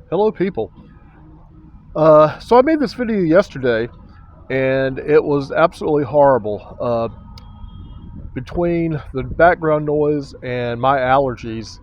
Hello, people. So I made this video yesterday, and it was absolutely horrible. Between the background noise and my allergies,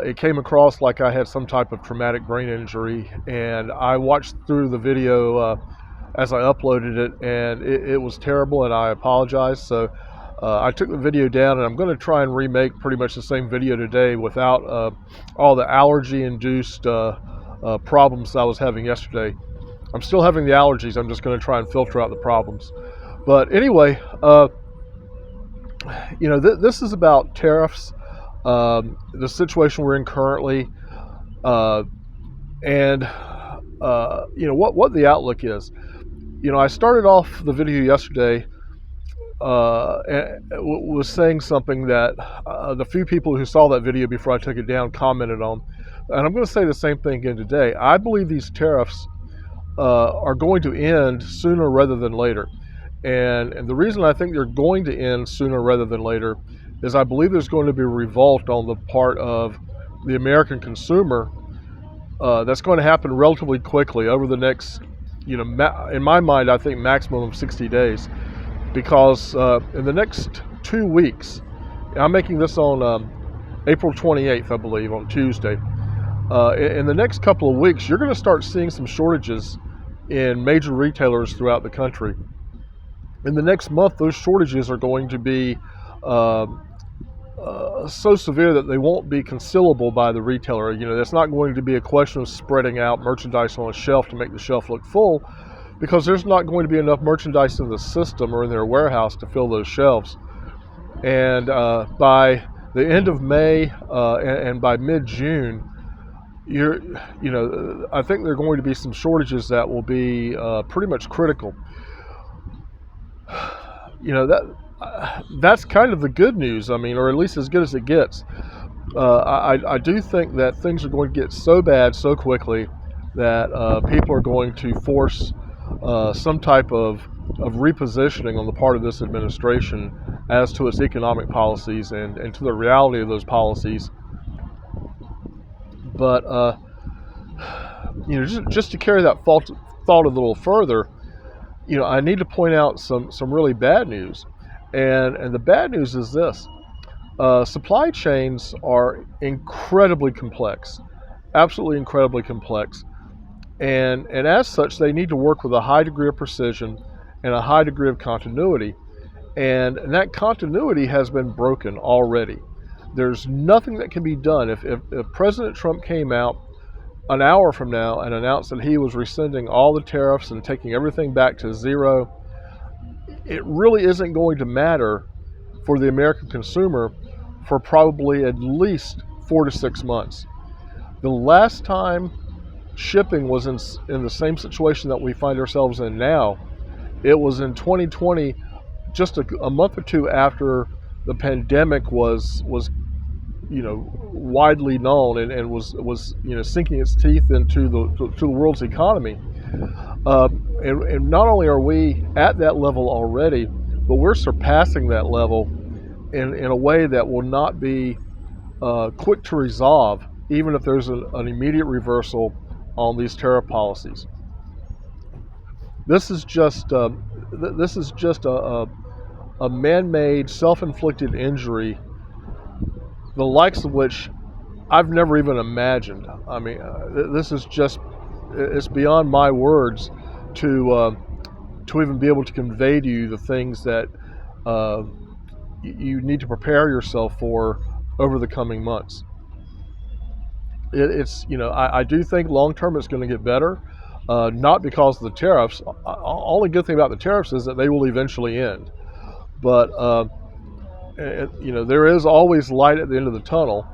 it came across like I had some type of traumatic brain injury. And I watched through the video as I uploaded it, and it was terrible, and I apologize. So I took the video down, and I'm going to try and remake pretty much the same video today without all the allergy-induced problems I was having yesterday. I'm still having the allergies. I'm just going to try and filter out the problems. But anyway, this is about tariffs, the situation we're in currently, uh, and what the outlook is. I started off the video yesterday and was saying something that the few people who saw that video before I took it down commented on, and I'm going to say the same thing again today. I believe these tariffs are going to end sooner rather than later. And the reason I think they're going to end sooner rather than later is I believe there's going to be a revolt on the part of the American consumer that's going to happen relatively quickly over the next, in my mind, I think maximum of 60 days. Because in the next 2 weeks, I'm making this on April 28th, I believe, on Tuesday. In the next couple of weeks, you're going to start seeing some shortages in major retailers throughout the country. In the next month, those shortages are going to be so severe that they won't be concealable by the retailer. That's not going to be a question of spreading out merchandise on a shelf to make the shelf look full, because there's not going to be enough merchandise in the system or in their warehouse to fill those shelves. And by the end of May and by mid-June, I think there are going to be some shortages that will be pretty much critical. That's kind of the good news. I mean, or at least as good as it gets. I do think that things are going to get so bad so quickly that people are going to force some type of repositioning on the part of this administration as to its economic policies and to the reality of those policies. But just to carry that thought a little further, I need to point out some really bad news, and the bad news is this: supply chains are incredibly complex, absolutely incredibly complex, and as such, they need to work with a high degree of precision and a high degree of continuity, and that continuity has been broken already. There's nothing that can be done. If President Trump came out an hour from now and announced that he was rescinding all the tariffs and taking everything back to zero, it really isn't going to matter for the American consumer for probably at least 4 to 6 months. The last time shipping was in the same situation that we find ourselves in now, it was in 2020, just a month or two after the pandemic was widely known and was sinking its teeth into the world's economy. And not only are we at that level already, but we're surpassing that level in a way that will not be quick to resolve, even if there's an immediate reversal on these tariff policies. This is just a man-made, self-inflicted injury, the likes of which I've never even imagined. I mean, it's beyond my words to even be able to convey to you the things that you need to prepare yourself for over the coming months. I do think long term it's going to get better, not because of the tariffs. Only good thing about the tariffs is that they will eventually end. But there is always light at the end of the tunnel,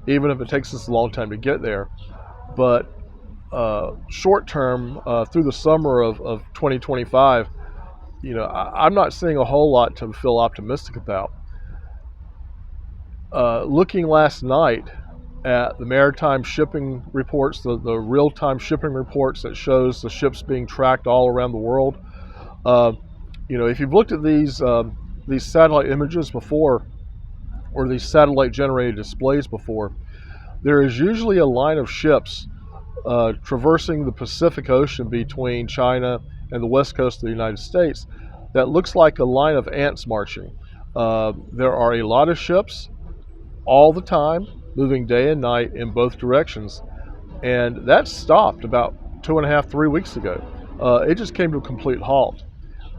even if it takes us a long time to get there. But short term, through the summer of 2025, I'm not seeing a whole lot to feel optimistic about. Looking last night at the maritime shipping reports, the real-time shipping reports that shows the ships being tracked all around the world. If you've looked at these satellite images before, or these satellite-generated displays before, there is usually a line of ships traversing the Pacific Ocean between China and the west coast of the United States that looks like a line of ants marching. There are a lot of ships all the time, moving day and night in both directions, and that stopped about 2.5, 3 weeks ago. It just came to a complete halt.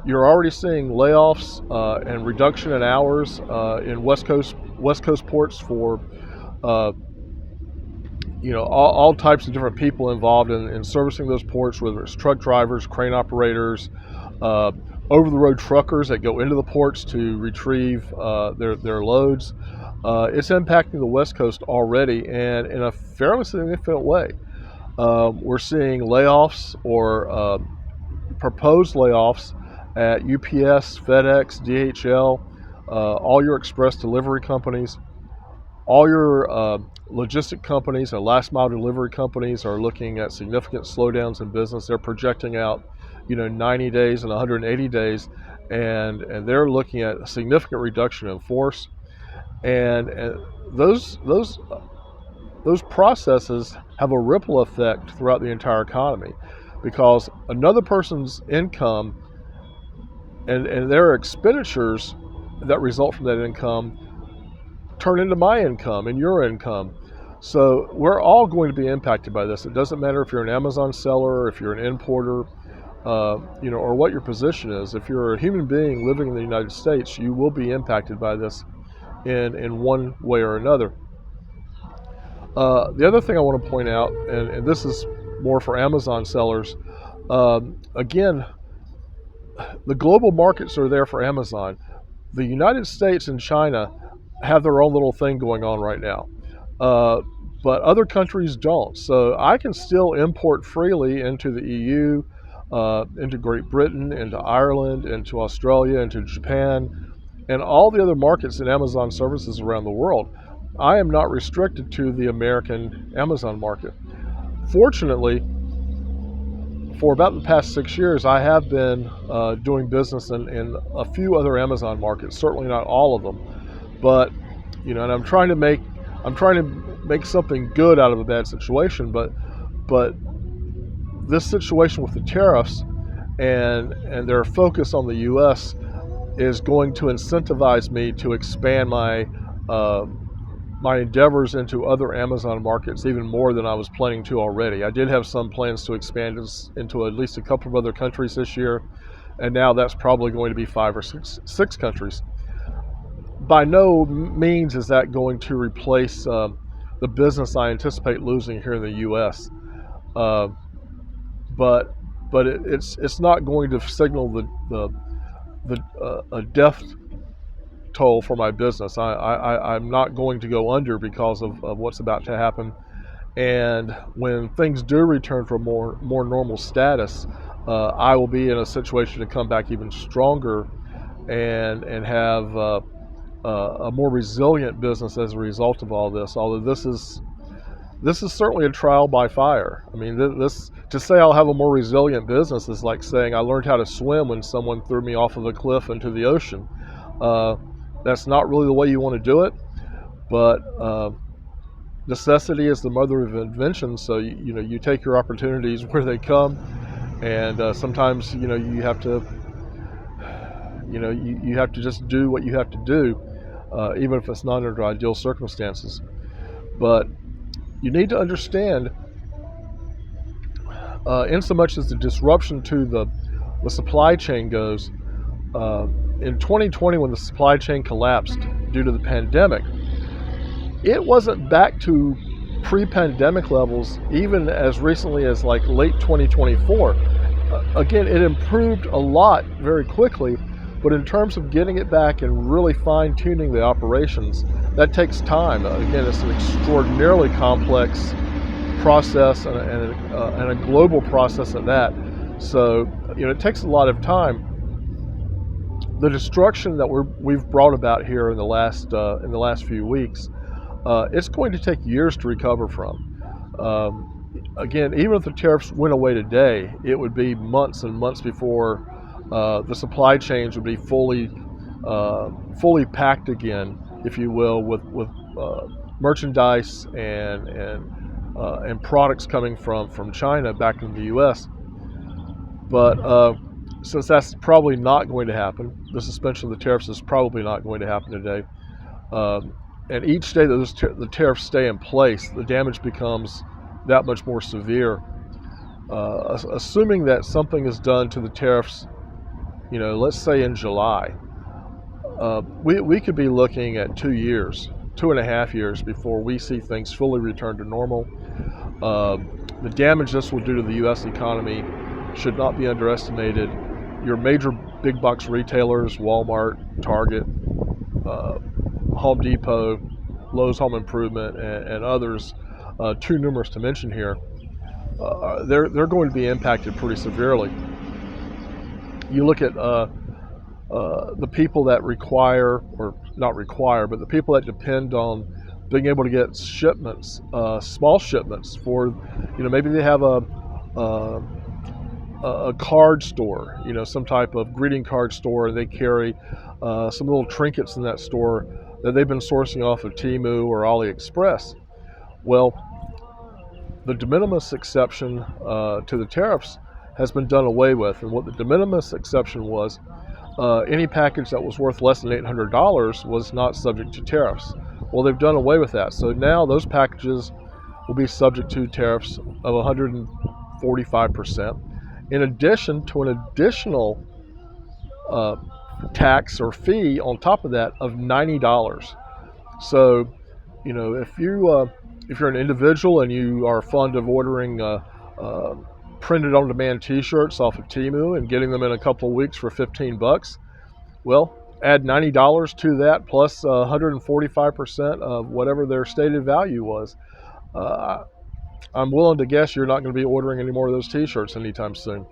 You're already seeing layoffs and reduction in hours in West Coast ports for uh, all types of different people involved in servicing those ports, whether it's truck drivers, crane operators, uh, over-the-road truckers that go into the ports to retrieve their loads. It's impacting the West Coast already, and in a fairly significant way. We're seeing layoffs or proposed layoffs at UPS, FedEx, DHL, all your express delivery companies. All your logistic companies and last mile delivery companies are looking at significant slowdowns in business. They're projecting out, 90 days and 180 days, and they're looking at a significant reduction in force. And those processes have a ripple effect throughout the entire economy, because another person's income and their expenditures that result from that income turn into my income and your income. So we're all going to be impacted by this. It doesn't matter if you're an Amazon seller, or if you're an importer, or what your position is. If you're a human being living in the United States, you will be impacted by this in one way or another. The other thing I want to point out, and this is more for Amazon sellers, again, the global markets are there for Amazon. The United States and China have their own little thing going on right now, but other countries don't. So I can still import freely into the EU, into Great Britain, into Ireland, into Australia, into Japan, and all the other markets in Amazon services around the world. I am not restricted to the American Amazon market. Fortunately, for about the past 6 years, I have been doing business in a few other Amazon markets. Certainly not all of them, but and I'm trying to make something good out of a bad situation. But this situation with the tariffs and their focus on the U.S. is going to incentivize me to expand my endeavors into other Amazon markets even more than I was planning to already. I did have some plans to expand into at least a couple of other countries this year, and now that's probably going to be 5 or 6 countries. By no means is that going to replace the business I anticipate losing here in the U.S. Uh, but it's not going to signal a death toll for my business. I'm not going to go under because of what's about to happen. And when things do return to a more normal status, I will be in a situation to come back even stronger and have a more resilient business as a result of all this. Although this is certainly a trial by fire. I mean, this to say I'll have a more resilient business is like saying I learned how to swim when someone threw me off of a cliff into the ocean. That's not really the way you want to do it, but necessity is the mother of invention. So you take your opportunities where they come, and sometimes you have to you have to just do what you have to do, even if it's not under ideal circumstances. But you need to understand, in so much as the disruption to the supply chain goes. In 2020, when the supply chain collapsed due to the pandemic, it wasn't back to pre-pandemic levels even as recently as like late 2024. Again, it improved a lot very quickly, but in terms of getting it back and really fine-tuning the operations, that takes time. Again, it's an extraordinarily complex process and a global process at that. So it takes a lot of time. The destruction that we've brought about here in the last few weeks, it's going to take years to recover from. Again, even if the tariffs went away today, it would be months and months before the supply chains would be fully packed again, if you will, with merchandise and and products coming from China back into the U.S. But since that's probably not going to happen, the suspension of the tariffs is probably not going to happen today. Um, and each day that the tariffs stay in place, the damage becomes that much more severe. Assuming that something is done to the tariffs, let's say in July, we could be looking at 2 years, 2.5 years before we see things fully return to normal. The damage this will do to the U.S. economy should not be underestimated. Your major big box retailers, Walmart, Target, Home Depot, Lowe's Home Improvement, and others, too numerous to mention here, they're going to be impacted pretty severely. You look at the people that require, or not require, but the people that depend on being able to get shipments, small shipments for, maybe they have a card store, some type of greeting card store, and they carry some little trinkets in that store that they've been sourcing off of Temu or AliExpress. Well, the de minimis exception to the tariffs has been done away with, and what the de minimis exception was, any package that was worth less than $800 was not subject to tariffs. Well, they've done away with that, so now those packages will be subject to tariffs of 145%, in addition to an additional tax or fee on top of that of $90. So, if you're an individual and you are fond of ordering printed on demand T-shirts off of Temu and getting them in a couple of weeks for $15, well, add $90 to that plus 145% of whatever their stated value was. I'm willing to guess you're not going to be ordering any more of those T-shirts anytime soon.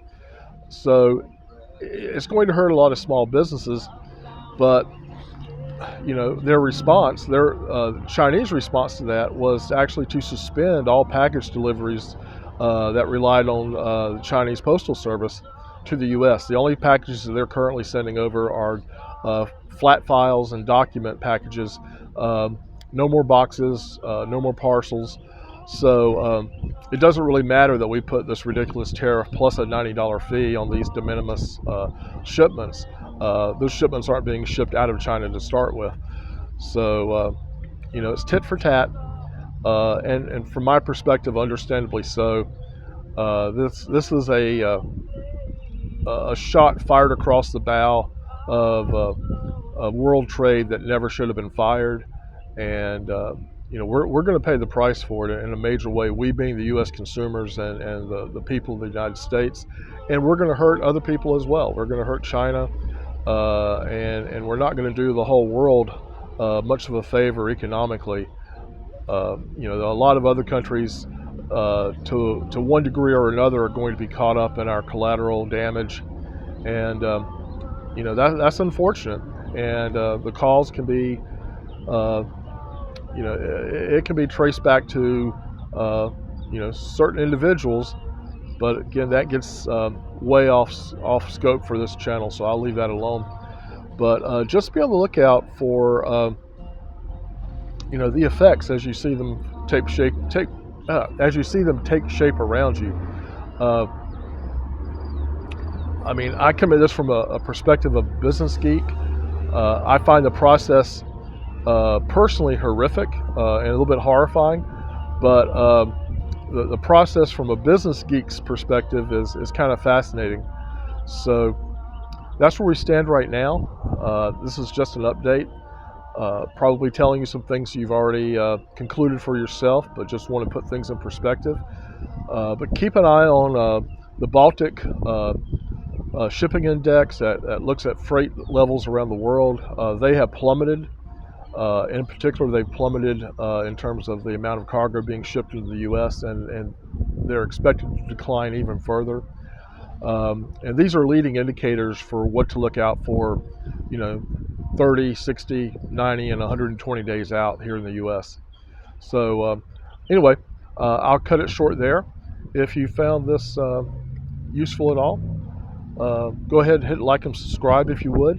So it's going to hurt a lot of small businesses, but their response, their Chinese response to that was actually to suspend all package deliveries that relied on the Chinese Postal Service to the U.S. The only packages that they're currently sending over are flat files and document packages. No more boxes, no more parcels. So it doesn't really matter that we put this ridiculous tariff plus a $90 fee on these de minimis shipments. Those shipments aren't being shipped out of China to start with. So, it's tit for tat. And from my perspective, understandably so. This is a shot fired across the bow of world trade that never should have been fired. And we're going to pay the price for it in a major way, we being the U.S. consumers and the people of the United States. And we're going to hurt other people as well. We're going to hurt China, and we're not going to do the whole world much of a favor economically. A lot of other countries, to one degree or another, are going to be caught up in our collateral damage. And, that's unfortunate. And the cause can be it can be traced back to, certain individuals, but again, that gets way off scope for this channel, so I'll leave that alone. But just be on the lookout for, the effects as you see them take shape around you. I come at this from a perspective of business geek. I find the process personally horrific and a little bit horrifying, but the process from a business geek's perspective is kind of fascinating. So that's where we stand right now. This is just an update, probably telling you some things you've already concluded for yourself, but just want to put things in perspective. But keep an eye on the Baltic shipping index that looks at freight levels around the world. They have plummeted. In particular, they've plummeted in terms of the amount of cargo being shipped into the U.S., and they're expected to decline even further. And these are leading indicators for what to look out for, 30, 60, 90, and 120 days out here in the U.S. So anyway, I'll cut it short there. If you found this useful at all, go ahead and hit like and subscribe if you would.